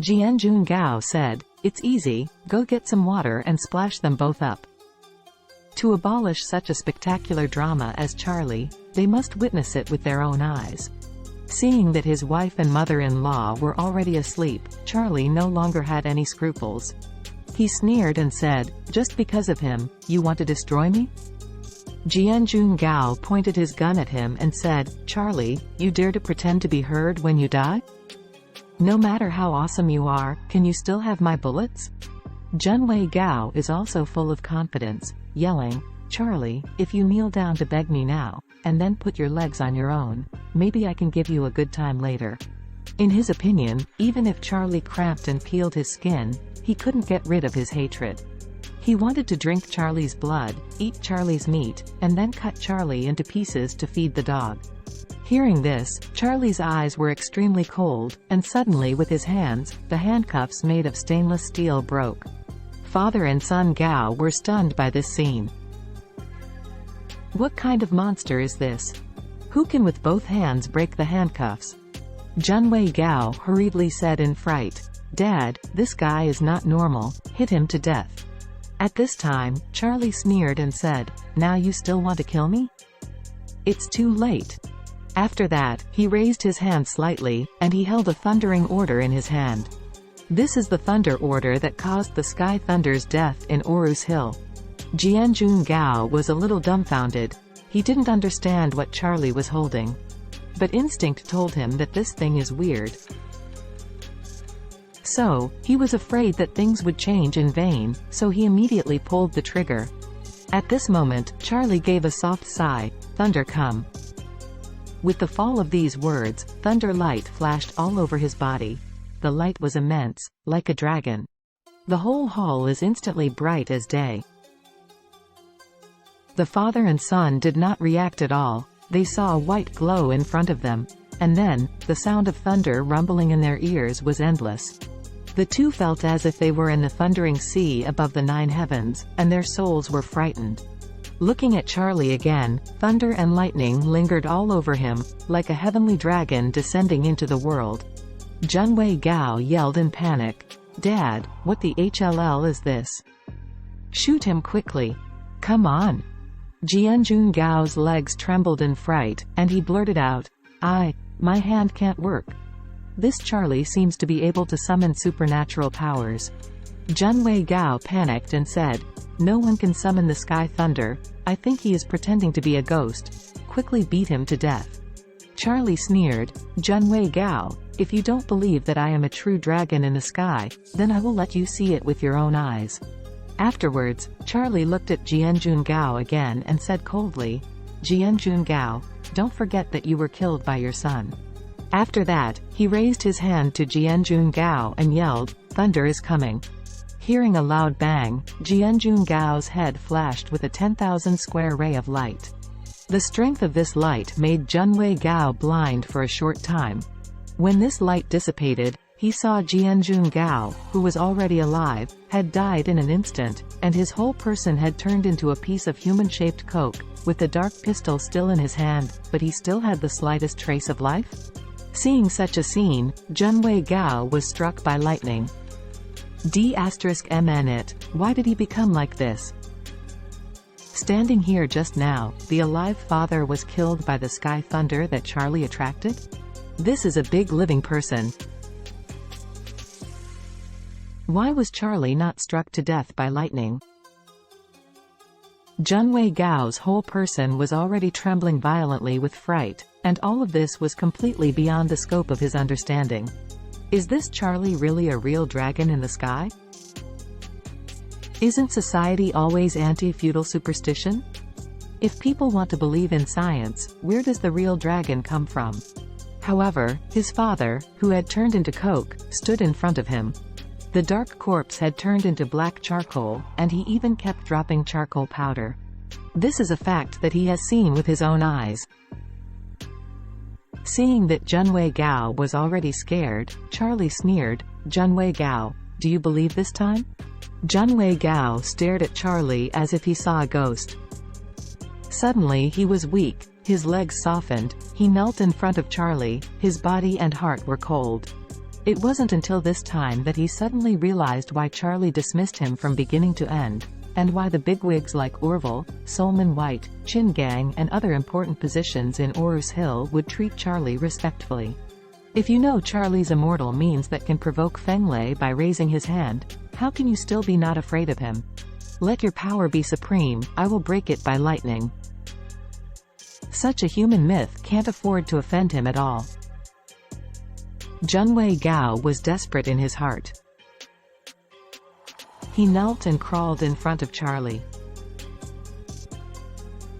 Jianjun Gao said, "It's easy, go get some water and splash them both up." To abolish such a spectacular drama as Charlie, they must witness it with their own eyes. Seeing that his wife and mother-in-law were already asleep, Charlie no longer had any scruples. He sneered and said, "Just because of him, you want to destroy me?" Jianjun Gao pointed his gun at him and said, "Charlie, you dare to pretend to be heard when you die? No matter how awesome you are, can you still have my bullets?" Junwei Gao is also full of confidence, yelling, "Charlie, if you kneel down to beg me now, and then put your legs on your own, maybe I can give you a good time later." In his opinion, even if Charlie cramped and peeled his skin, he couldn't get rid of his hatred. He wanted to drink Charlie's blood, eat Charlie's meat, and then cut Charlie into pieces to feed the dog. Hearing this, Charlie's eyes were extremely cold, and suddenly with his hands, the handcuffs made of stainless steel broke. Father and son Gao were stunned by this scene. What kind of monster is this? Who can with both hands break the handcuffs? Junwei Gao hurriedly said in fright, "Dad, this guy is not normal, hit him to death." At this time, Charlie sneered and said, "Now you still want to kill me? It's too late." After that, he raised his hand slightly, and he held a thundering order in his hand. This is the thunder order that caused the Sky Thunder's death in Orus Hill. Jianjun Gao was a little dumbfounded. He didn't understand what Charlie was holding. But instinct told him that this thing is weird. So, he was afraid that things would change in vain, so he immediately pulled the trigger. At this moment, Charlie gave a soft sigh, "Thunder come." With the fall of these words, thunder light flashed all over his body. The light was immense, like a dragon. The whole hall is instantly bright as day. The father and son did not react at all. They saw a white glow in front of them. And then, the sound of thunder rumbling in their ears was endless. The two felt as if they were in the thundering sea above the 9 heavens, and their souls were frightened. Looking at Charlie again, thunder and lightning lingered all over him, like a heavenly dragon descending into the world. Junwei Gao yelled in panic, "Dad, what the HLL is this? Shoot him quickly. Come on." Jianjun Gao's legs trembled in fright, and he blurted out, My hand can't work. This Charlie seems to be able to summon supernatural powers." Junwei Gao panicked and said, "No one can summon the Sky Thunder. I think he is pretending to be a ghost. Quickly beat him to death." Charlie sneered, "Junwei Gao, if you don't believe that I am a true dragon in the sky, then I will let you see it with your own eyes." Afterwards, Charlie looked at Jianjun Gao again and said coldly, "Jianjun Gao, don't forget that you were killed by your son." After that, he raised his hand to Jianjun Gao and yelled, "Thunder is coming." Hearing a loud bang, Jianjun Gao's head flashed with a 10,000 square ray of light. The strength of this light made Junwei Gao blind for a short time. When this light dissipated, he saw Jianjun Gao, who was already alive, had died in an instant, and his whole person had turned into a piece of human-shaped coke, with the dark pistol still in his hand, but he still had the slightest trace of life? Seeing such a scene, Junwei Gao was struck by lightning. D*MN why did he become like this? Standing here just now, the alive father was killed by the Sky Thunder that Charlie attracted? This is a big living person. Why was Charlie not struck to death by lightning? Junwei Gao's whole person was already trembling violently with fright, and all of this was completely beyond the scope of his understanding. Is this Charlie really a real dragon in the sky? Isn't society always anti-feudal superstition? If people want to believe in science, where does the real dragon come from? However, his father, who had turned into coke, stood in front of him. The dark corpse had turned into black charcoal, and he even kept dropping charcoal powder. This is a fact that he has seen with his own eyes. Seeing that Junwei Gao was already scared, Charlie sneered, "Junwei Gao, do you believe this time?" Junwei Gao stared at Charlie as if he saw a ghost. Suddenly he was weak, his legs softened, he knelt in front of Charlie, his body and heart were cold. It wasn't until this time that he suddenly realized why Charlie dismissed him from beginning to end, and why the bigwigs like Orville, Solomon White, Chin Gang and other important positions in Orus Hill would treat Charlie respectfully. If you know Charlie's immortal means that can provoke Feng Lei by raising his hand, how can you still be not afraid of him? Let your power be supreme, I will break it by lightning. Such a human myth can't afford to offend him at all. Junwei Gao was desperate in his heart. He knelt and crawled in front of Charlie.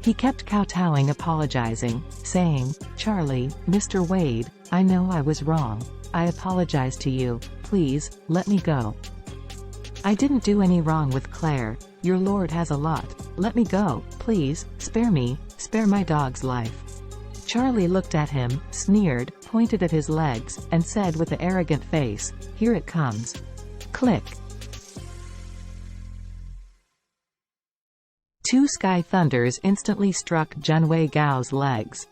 He kept kowtowing, apologizing, saying, "Charlie, Mr. Wade, I know I was wrong. I apologize to you, please, let me go. I didn't do any wrong with Claire, your lord has a lot, let me go, please, spare me, spare my dog's life." Charlie looked at him, sneered, pointed at his legs, and said with an arrogant face, "Here it comes." Click. Two sky thunders instantly struck Junwei Gao's legs.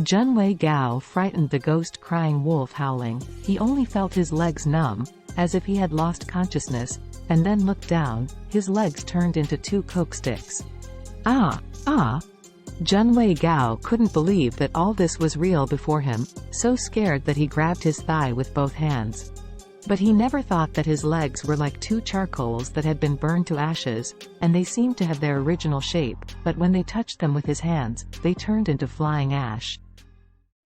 Junwei Gao frightened the ghost-crying wolf howling. He only felt his legs numb, as if he had lost consciousness, and then looked down, his legs turned into two coke sticks. Ah! Ah! Junwei Gao couldn't believe that all this was real before him, so scared that he grabbed his thigh with both hands. But he never thought that his legs were like two charcoals that had been burned to ashes, and they seemed to have their original shape, but when they touched them with his hands, they turned into flying ash.